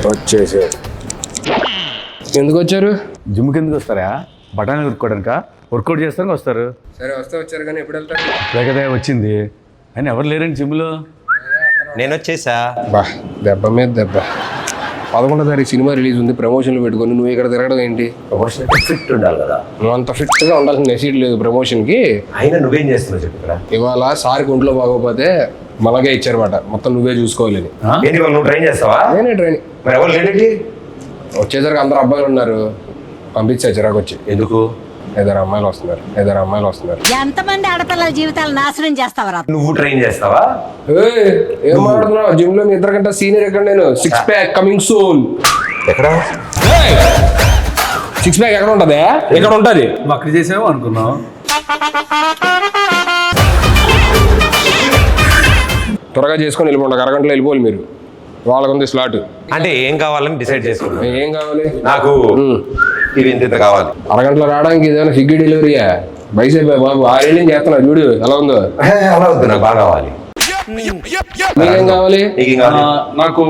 వచ్చేసి ఎందుకు వచ్చారు? జిమ్కి ఎందుకు వస్తారా? బఠానీ కొట్టుకోవడానిక? వర్కౌట్ చేస్తానికి వస్తారు. సరే వస్తే వచ్చారు కానీ ఎప్పుడు వెళ్తారు? లేకదే వచ్చింది అని ఎవరు లేరండి జిమ్లో. నేను వచ్చేసా. బా దెబ్బ మీద దెబ్బ. 11వ తారీఖు సినిమా రిలీజ్ ఉంది, ప్రమోషన్లు పెట్టుకొని నువ్వు ఇక్కడ తిరగడం ఏంటి? ప్రమోషన్ ఫిట్ ఉండాలి కదా. నువ్వు అంత ఫిట్గా ఉండాల్సిన నెసీడ్ లేదు ప్రమోషన్కి. అయినా నువ్వేం చేస్తున్నావు చెప్పురా. ఇవాళ సార్కి ఒంట్లో బాగోపోతే మనకే ఇచ్చారన్నమాట, మొత్తం నువ్వే చూసుకోవాలని. ఏంటి వాళ్ళు నువ్వు ట్రైన్ చేస్తావా? నేనే ట్రైనింగ్. మరి ఎవరు లేడీ? వచ్చేసరికి అందరు అబ్బాయిలు ఉన్నారు, పంపించా చిరాకు వచ్చి. ఎందుకు? ఇద్దరు అమ్మాయిలు వస్తున్నారు. ఎంతమంది ఆడపిల్లల జీవితాలు నాశనం చేస్తావరా? నువ్వు ట్రైన్ చేస్తావా? ఏం మాట్లాడుతున్నావు? జిమ్ లో మీ ఇద్దరు కంటే సీనియర్ ఎక్కడ? నేను 6 ప్యాక్ కమింగ్ సూన్. ఎక్కడ 6 ప్యాక్ ఎక్కడ ఉంటది? ఎక్కడ ఉంటది? అక్కడ చేసావు అనుకున్నావు. త్వరగా చేసుకొని వెళ్ళిపోండి, అరగంటలో వెళ్ళిపోవాలి మీరు. వాళ్ళకుంది స్లాట్. అంటే ఏం కావాలని డిసైడ్ చేసుకున్నా. ఏం కావాలి? నాకు ఇది ఇంత కావాలి. అరగంటలో రావడానికి ఏదైనా స్విగ్గీ డెలివరీయా? బైసైప్ బాబు 6 ఏళ్ళు చేస్తున్నా చూడు ఎలా ఉందో. అలా వద్దు, నాకు బాగా కావాలి. మీకేం కావాలి? నీకేం కావాలి? నాకు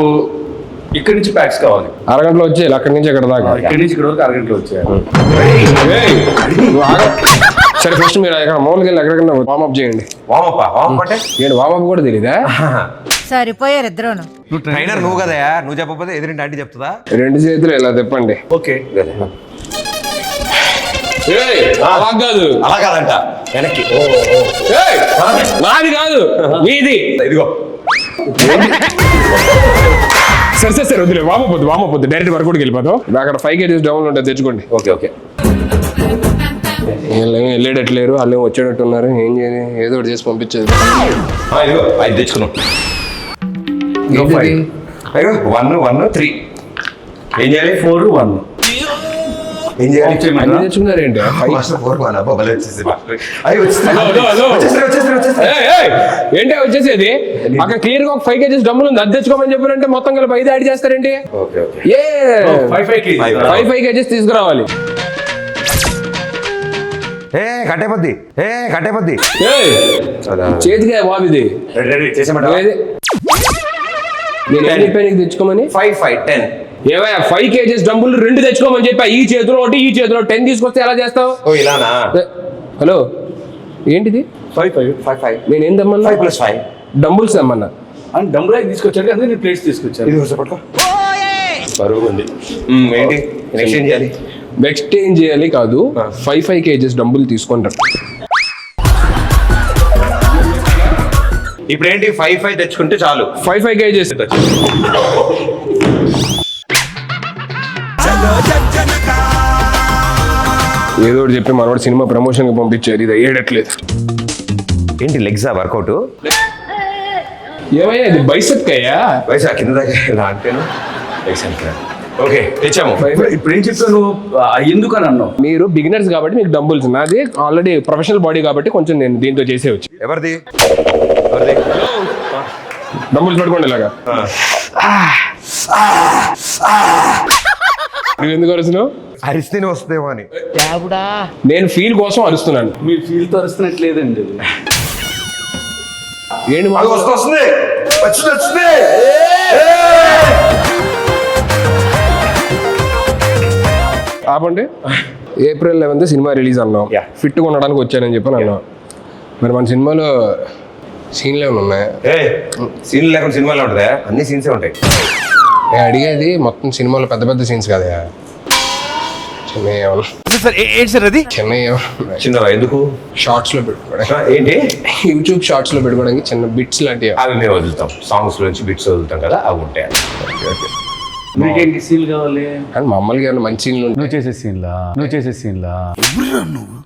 ఇక్కడి నుంచి ప్యాక్స్ కావాలి. అరగంటలో వచ్చేయాలి, అక్కడి నుంచి ఎక్కడ దాకా. ఇక్కడి నుంచి ఇక్కడ వరకు అరగంటలో వచ్చాయి. సరే ఫస్ట్ మీరు ఎక్కడ మామూలుగా వెళ్ళి ఎక్కడికన్నా వార్మప్ చేయండి. వామప్ప అంటే ఏంటి వార్మప్ కూడా తెలీదా? సరిపోయారు ఇద్దరును. ట్రైనర్ నువ్వు కదా, నువ్వు చెప్పకపోతే ఎదురింటి ఆంటీ చెప్తుందా? 2 చేతులు ఇలా తిప్పండి. ఓకే. అలా కాదు, అలా కాదంట, వెనక్కి. నాది కాదు మీది. ఇదిగో సరే వద్దులే, వామపోద్దు డైరెక్ట్ వర్కౌట్కి వెళ్ళిపోతాం. అక్కడ 5 kgs డౌన్ ఉంటుంది, తెచ్చుకోండి. ఓకే. వీళ్ళేమో వెళ్ళేటట్లేరు, వాళ్ళు వచ్చేటట్టు ఉన్నారు. ఏం చేయాలి? ఏదో ఒకటి చేసి పంపించేది. ఇదిగో 5 తెచ్చుకున్నాం. 1 3 ఏం చేయాలి? 4 1 ఏం చేయాలి? తెచ్చుకున్నారు ఏంటి? ఏంటి వచ్చేసేది? అక్కడ క్లియర్ గా ఒక 5 kgs డబ్బులు ఉంది, అది తెచ్చుకోమని చెప్పారంటే మొత్తం కలిపి 5 యాడ్ చేస్తారేంటి? 5 kgs తీసుకురావాలి. కట్టేపద్ది చేతిగా బాబు ఇది. నేను ఏం చెప్పాను నీకు తెచ్చుకోమని? 5 5 10 ఏవయ్యా 5 kgs డబ్బులు 2 తెచ్చుకోమని చెప్పా. ఈ చేతిలో ఒకటి, ఈ చేతిలో 10 తీసుకొస్తే ఎలా చేస్తావు? ఇలానా? హలో ఏంటిది? 5 5 5 నేను ఏం తెమ్మన్నా? 5 + 5 డంబుల్స్ తెమ్మన్నా. అని డంబుల్ తీసుకొచ్చాడు కదా, నేను ప్లేట్స్ తీసుకొచ్చాను. ఇది పట్టుకో, బరువు ఉంది. ఏంటి నెక్స్ట్ ఏం చేయాలి? ఎక్స్చేంజ్ చేయాలి కాదు, 5 kgs డబ్బులు తీసుకుంటారు. ఇప్పుడు ఏంటి? 5 5 తెచ్చుకుంటే చాలు. 5 kgs. ఏదో ఒకటి చెప్పి మనోడు సినిమా ప్రమోషన్ కి పంపించారు, ఇది అయ్యేటట్లేదు. ఏంటి లెగ్సా వర్కౌట్? ఏమయ్యా ఇది బైసెప్ కయ్యా? వయసు కింద దాకా ఇలా అంటేను. ఓకే తెచ్చాము. ఇప్పుడు ఏం చెప్తాను? ఎందుకు అని అన్నావు? మీరు బిగినర్స్ కాబట్టి మీకు డంబుల్స్, నాది ఆల్రెడీ ప్రొఫెషనల్ బాడీ కాబట్టి కొంచెం నేను దీంతో చేసేవచ్చు. ఎవరిది? డంబుల్స్ పట్టుకోండి ఇలాగా. నువ్వు ఎందుకు అరుస్తున్నావు? అరిస్తేనే వస్తుందేమో అని. నేను ఫీల్ కోసం అరుస్తున్నాను. మీ ఫీల్ తో అరుస్తున్నట్లేదండి. ఏంటి వస్తుంది. ఆపండి. April 11th సినిమా రిలీజ్ అన్నాం, ఫిట్గా ఉండడానికి వచ్చానని చెప్పని అన్నాం. మరి మన సినిమాలో సీన్లు ఏమైనా ఉన్నాయా? సీన్లు లేకుండా సినిమాలో ఉంటుందా? అన్ని సీన్సే ఉంటాయి. అడిగేది మొత్తం సినిమాలో పెద్ద పెద్ద సీన్స్ కదా, చిన్నవా? ఎందుకు? షార్ట్స్ లో పెట్టుకోవడానికి. ఏంటి? యూట్యూబ్ షార్ట్స్ లో పెట్టుకోవడానికి చిన్న బిట్స్ లాంటివి. అవి మేము వదులుతాం, సాంగ్స్ నుంచి బిట్స్ వదులుతాం కదా, అవి ఉంటాయి. మీకేంటి సీన్లు కావాలి? అండ్ మామూలుగా మంచి సీన్లు నువ్వు చేసే సీన్లా నువ్వు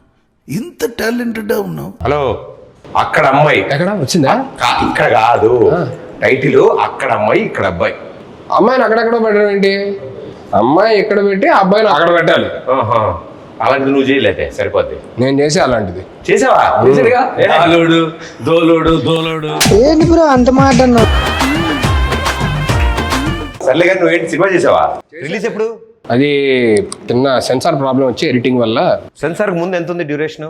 ఇంత టాలెంటెడ్ ఉన్నావు. హలో, అక్కడ అమ్మాయి ఎక్కడ వచ్చిందా? ఇక్కడ కాదు, టైటిల్ అక్కడ అమ్మాయి ఇక్కడ అబ్బాయి. అమ్మాయిని అక్కడెక్కడ పెట్టడం ఏంటి? అమ్మాయి ఎక్కడ పెట్టి అబ్బాయిని అక్కడ పెట్టాలి. అలాంటిది నువ్వు చేయలేదే, సరిపోద్ది. నేను చేసే అలాంటిది. చేసావా? దోలోడు ఏంటి బ్రో అంత మాట అన్నావు? సర్లే కానీ నువ్వేంటి సినిమా చేసావా? రిలీజ్ ఎప్పుడు? అది చిన్న సెన్సార్ ప్రాబ్లం వచ్చి ఎడిటింగ్ వల్ల. సెన్సార్ ముందు ఎంత ఉంది డ్యూరేషన్?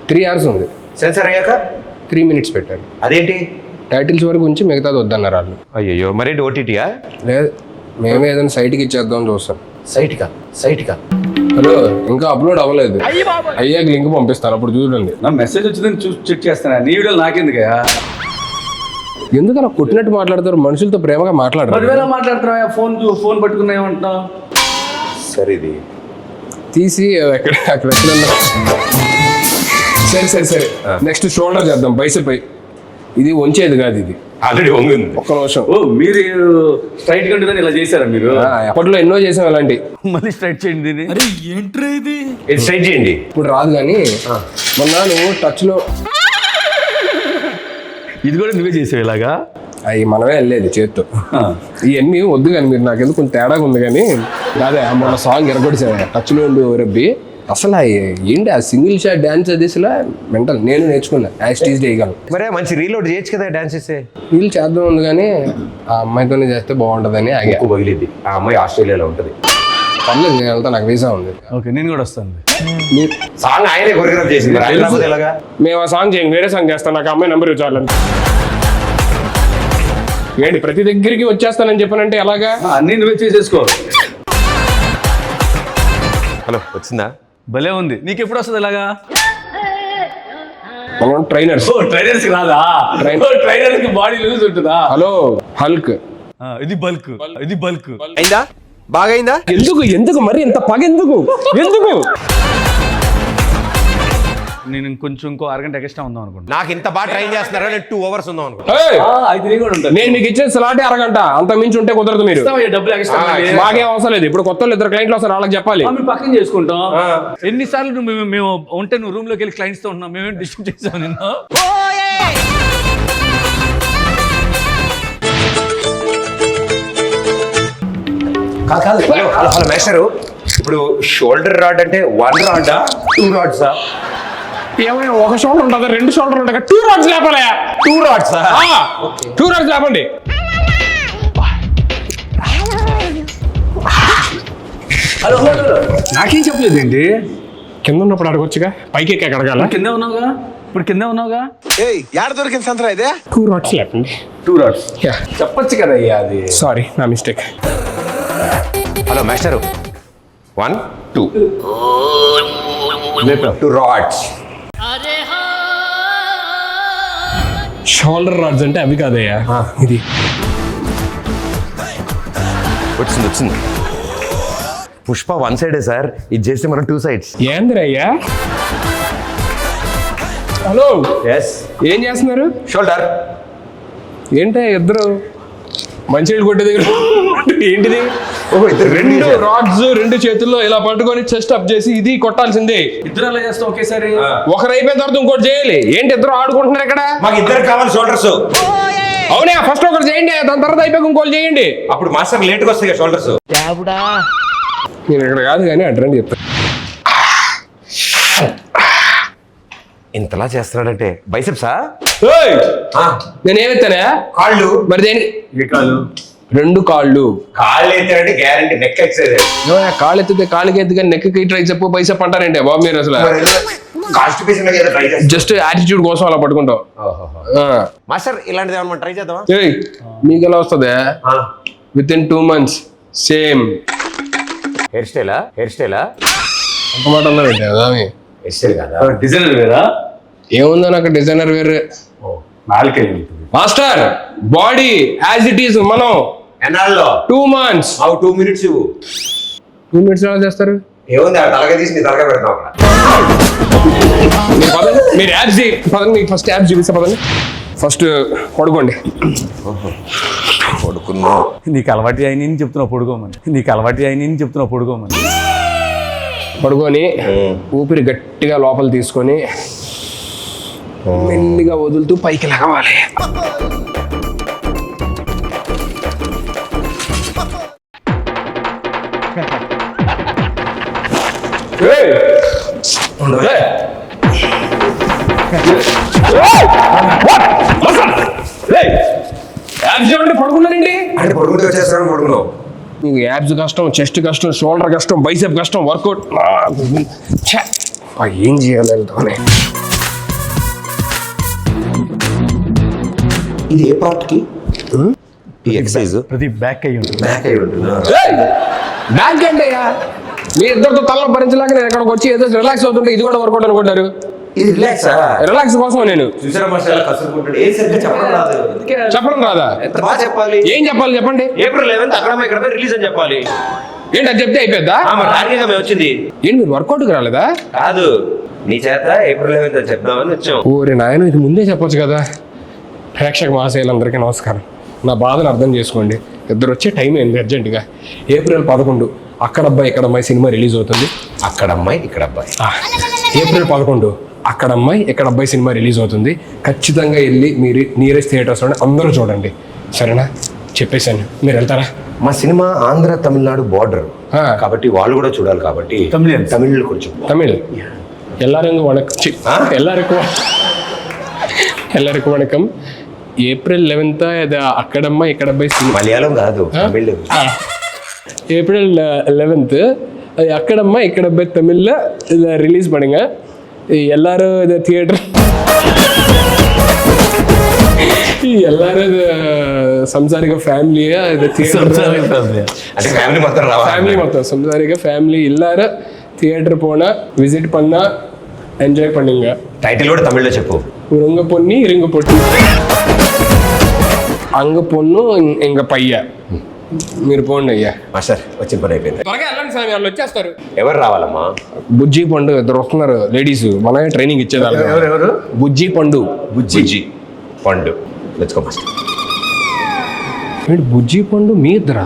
3 hours ఉంది. సెన్సార్ అయ్యాక 3 minutes పెట్టారు. అదేంటి? టైటిల్స్ వరకు ఉంచి మిగతాది వద్దన్నారు వాళ్ళు. అయ్యో మరేంటి ఓటీటీయా? లేదు, మేమే ఏదైనా సైట్కి ఇచ్చేద్దాం చూస్తాం. సైట్కా హలో, ఇంకా అప్లోడ్ అవ్వలేదు, అయ్యాక లింక్ పంపిస్తాను, అప్పుడు చూడండి. నా మెసేజ్ వచ్చిందని చూసి చెక్ చేస్తాను. నీ వీడియోలు నాకెందుకయ్యా? ఎందుకు అలా కొట్టినట్టు మాట్లాడతారు? మనుషులతో ప్రేమగా మాట్లాడరు. 10,000 మాట్లాడుతున్నావా? ఫోన్ పట్టుకున్నా ఏమంటున్నావు? సరే ఇది తీసి అక్కడ ఎక్కడన్నా. సరే నెక్స్ట్ షోల్డర్ చేద్దాం, బైసెప్. ఇది వంచేది కాదు, ఇది ఆల్రెడీ వంగింది. ఒక్క నిమిషం. ఓ మీరు స్ట్రైట్ గా ఉంటుందని ఇలా చేశారా మీరు? అప్పట్లో ఎన్నో చేసాం అలాంటి. మళ్ళీ స్ట్రైట్ చేయండి దీన్ని. ఇది స్ట్రైట్ చేయండి. ఇప్పుడు రాదు కానీ మొన్న నువ్వు టచ్ లో ఇది కూడా నువ్వే చేసావు ఇలాగా? అవి మనమే వెళ్ళేది చేత్తో. ఇవన్నీ వద్దు కానీ మీరు నాకు ఎందుకు కొంచెం తేడాగా ఉంది కానీ అదే మొన్న సాంగ్ ఎరగొడిసా టచ్ లో ఉండి రబ్బి. అసలు ఏంటి ఆ సింగిల్ షాట్ డాన్స్ అది అసలు మెంటల్. నేను నేర్చుకున్నా, యాస్టీజ్ చేయగలను. మరే మంచి రీలోడ్ చేయొచ్చు కదా డాన్స్ చేస్తే. వీళ్ళు చేద్దాం ఉంది కానీ ఆ అమ్మాయితోనే చేస్తే బాగుంటుందని ఆగా. ఎక్కువ పగిలిద్ది. ఆ అమ్మాయి ఆస్ట్రేలియాలో ఉంటుంది. పర్లేదు, నేను వెళ్తా, నాకు వీసా ఉంది. ఓకే, నేను కూడా వస్తాను. సాంగ్ ఆయనే కొరియోగ్రాఫ్ చేసింది. ఎలాగా మేము ఆ సాంగ్ చేయండి, వేరే సాంగ్ చేస్తాను, నాకు అమ్మాయి నెంబర్ ఇవ్వాలని. ఏంటి ప్రతి దగ్గరికి వచ్చేస్తానని చెప్పానంటే ఎలాగా? అన్నీ నువ్వే చేసేసుకో. హలో, వచ్చిందా? భలే ఉంది. నీకు ఎప్పుడు వస్తుంది ఇలాగా? మనం ట్రైనర్స్. ట్రైనర్స్ కి రాదా? ట్రైనర్స్ కి బాడీ లూజ్ ఉంటుందా? Hello Hulk. ఇది బల్క్. అయిందా? బాగా అయిందా? ఎందుకు మరి ఇంత పగ ఎందుకు? నేను ఇంకో అరగంట ఎక్స్ట్రా ఉందాం అనుకుంటా. నాకు ఇంత బాగా ట్రైన్ చేస్తున్నారా? నేను 2 hours ఉందాం అనుకుంటా. అయితే నేను కూడా ఉంటాను. నేను మీకు ఇచ్చేది స్లాటే అరగంట, అంత మించి ఉంటే కుదరదు. మీరు డబ్బులు ఎక్స్ట్రా మాకేం అవసరం లేదు. ఇప్పుడు కొత్త 2 క్లయింట్లు వస్తారు, వాళ్ళకి చెప్పాలి. మేము పక్కన చేసుకుంటాం. ఎన్నిసార్లు మేము ఉంటే నువ్వు రూమ్ లోకి వెళ్ళి క్లయింట్స్ తో ఉన్నాం. మేమేం డిస్టర్బ్ చేసాం నిన్ను? కాదు. హలో మేస్టరు, ఇప్పుడు షోల్డర్ రాడ్ అంటే 1 రాడా 2 రాడ్సా? ఏమైనా ఒక షోల్డర్ ఉంటుంది, 2 షోల్డర్ ఉంటాయి, 2 రాడ్స్ లేపాలి. 2 రాడ్సా? 2 రాడ్స్ లేపండి. నాకేం చెప్పలేదు ఏంటి? కింద ఉన్నప్పుడు అడగొచ్చుగా, పైకి ఎక్కి అడగాల. కిందే ఉన్నావుగా, ఇప్పుడు కిందే ఉన్నావుగా. యాడ దొరికింది సంతరా ఇదే? 2 రాడ్స్ లేపండి. 2 రాడ్స్ చెప్పొచ్చు కదా అయ్యా. అది సారీ, నా mistake. Hello master, 1 2 2 rods. Shoulder rods అంటే అవి కాదయ్యా, ఇది. వచ్చింది. పుష్ప 1 సైడే సార్, ఇది చేస్తే మనం 2 sides. ఏందిరయ్యా? Hello, yes. ఏం చేస్తున్నారు? షోల్డర్. ఏంటి ఇద్దరు మంచినీళ్ళు కొట్టే దగ్గర ఏంటిది? ఓహో, 2 రాడ్స్ 2 చేతుల్లో ఇలా పట్టుకొని చెస్ట్ అప్ చేసి ఇది కొట్టాల్సిందే. ఇద్దరు అలా చేస్తాం ఒకేసారి. ఒకరు అయిపోయిన తర్వాత ఇంకోటి చేయాలి. ఏంటి ఇద్దరు ఆడుకుంటున్నారు ఇక్కడ? మాకు ఇద్దరు కావాలి షోల్డర్స్. అవునా, ఫస్ట్ ఒకరు చేయండి, దాని తర్వాత అయిపోయి ఇంకోటి చేయండి. అప్పుడు మాస్టర్ లేట్గా వస్తాయి కదా షోల్డర్స్. నేను ఇక్కడ కాదు కానీ అడ్రండి చెప్తాను. ఇంతలా చేస్తున్నాడంటే బైసెప్సా? నేను ఏమెత్తానా? కాళ్ళు. మరి దేని? 2 కాళ్ళు. కాళ్ళు ఎత్తాడంటే గ్యారంటీ నెక్ ఎక్సైజ్. కాళ్ళు ఎత్తితే కాళ్ళకి ఎత్తి కానీ నెక్కి ట్రైసెప్ బైసెప్ అంటారంటే బాబు మీరు అసలు జస్ట్ యాటిట్యూడ్ కోసం అలా పట్టుకుంటాం. మాస్టర్ ఇలాంటిది ఏమన్నా ట్రై చేద్దామా? మీకు ఎలా వస్తుంది? With in 2 months same hair స్టైలా? అంత మాట అన్నారంటే కదా. హెయిర్ స్టైల్ కదా, డిజైనర్ వేరా? ఏముందో నాకు డిజైనర్ వేరే. నాలుకే master body as it is. మనం ఎన్నాళ్ళలో 2 months. 2 minutes ఇవ్వు. 2 minutes ఎలా చేస్తారు? ఏముంది, తలగా తీసి నీ తలగా పెడతాం అక్కడ. మీరు యాప్స్ పదండి, మీకు ఫస్ట్ యాప్స్ చూపిస్తా పదండి. ఫస్ట్ పడుకోండి. పడుకున్నా. నీకు అలవాటు అయిన చెప్తున్నావు పడుకోమని. పడుకొని ఊపిరి గట్టిగా లోపల తీసుకొని మెల్లిగా వదులుతూ పైకి లాగాలి. పడుకున్నారండి అంటే పడుకుంటే వచ్చేస్తాను. పడుకున్నావు. మీకు యాబ్స్ కష్టం, చెస్ట్ కష్టం, షోల్డర్ కష్టం, బైసెప్ కష్టం, వర్కౌట్ ఏం చేయాలి? ఇది ఏ పార్ట్ కి ఈ ఎక్సర్సైజ్ ప్రతి బ్యాక్ అయ్యి ఉంటుంది. బ్యాక్ అయి ఉంటుందా? బ్యాంక్ అంటే మీ ఇద్దరితో తలలో భరించలేక నేను ఎక్కడికి వచ్చి ఏదో రిలాక్స్ అవుతుంటే ఇది కూడా వర్కౌట్ అనుకుంటారు. ఇది రిలాక్సా? రిలాక్స్ కోసం నేను చూసారా మసాలా కసురుకుంటాడు. ఏం సరిగ్గా చెప్పడం రాదు. చెప్పడం రాదా? ఎంత బాగా చెప్పాలి. ఏం చెప్పాలి చెప్పండి. ఏప్రిల్ 11th అక్కడ ఇక్కడ రిలీజ్ అని చెప్పాలి. ఏంటి అది చెప్తే అయిపోద్దా? టార్గెట్ మేము వచ్చింది. ఏంటి మీరు వర్కౌట్కి రాలేదా? కాదు, నీ చేత ఏప్రిల్ 11th అని చెప్దామని వచ్చాం. ఓరే నాయన, ఇది ముందే చెప్పొచ్చు కదా. ప్రేక్షక మహాశయులందరికీ నమస్కారం. నా బాధను అర్థం చేసుకోండి. ఇద్దరు వచ్చే టైం ఏంది అర్జెంటుగా. ఏప్రిల్ 11 అక్కడ అబ్బాయి ఇక్కడ అమ్మాయి సినిమా రిలీజ్ అవుతుంది. అక్కడ అమ్మాయి ఇక్కడ అబ్బాయి. ఏప్రిల్ 11 అక్కడ అమ్మాయి ఇక్కడ అబ్బాయి సినిమా రిలీజ్ అవుతుంది. ఖచ్చితంగా వెళ్ళి మీరు నియరెస్ట్ థియేటర్స్లోనే అందరూ చూడండి, సరేనా? చెప్పేశాను, మీరు వెళ్తారా? మా సినిమా ఆంధ్ర తమిళనాడు బార్డర్ ఆ. కాబట్టి వాళ్ళు కూడా చూడాలి కాబట్టి Tamilians. తమిళ్ కొంచెం தமிழ் எல்லாருக்கும் வணக்கம். எல்லாருக்கும் வணக்கம். ఏప్రిల్ 11 ఇది అక్కడమ్మ ఇక్కడ అబ్బాయి సినిమా. మలయాళం కాదు, తమిళ్. ஏப்ரல் 11 அது அக்கடம்மா இக்கடப்பை தமிழில் இதை ரிலீஸ் பண்ணுங்க. எல்லாரும் இதை தியேட்டர் எல்லாரும் இது సంసారిక ఫ్యామిలీయా ఇది సంసారిక family. అంటే ఫ్యామిలీ మొత్తం రావాలి. ఫ్యామిలీ మొత్తం సంసారిక ఫ్యామిలీ எல்லாரும் தியேட்டர் போனா விசிட் பண்ணா ఎంజాయ్ பண்ணுங்க. టైటిల్ కూడా తమిళ్లో చెప్పు. உருங்க பொண்ணி இருங்க பொட்டி అంగ పొన్ను ఇంక పయ్య. మీరు పోండి అయ్యా. మాస్టర్ వచ్చిన పని అయిపోయింది. త్వరగా వెళ్ళండి స్వామి, వాళ్ళు వచ్చేస్తారు. ఎవరు రావాలమ్మా? బుజ్జి పండు ఇద్దరు వస్తున్నారు లేడీస్, మనమే ట్రైనింగ్ ఇచ్చేదాన్ని. ఎవరు? బుజ్జి పండు. బుజ్జి పండు. Let's go master. బుజ్జి పండు మీ ఇద్దరా?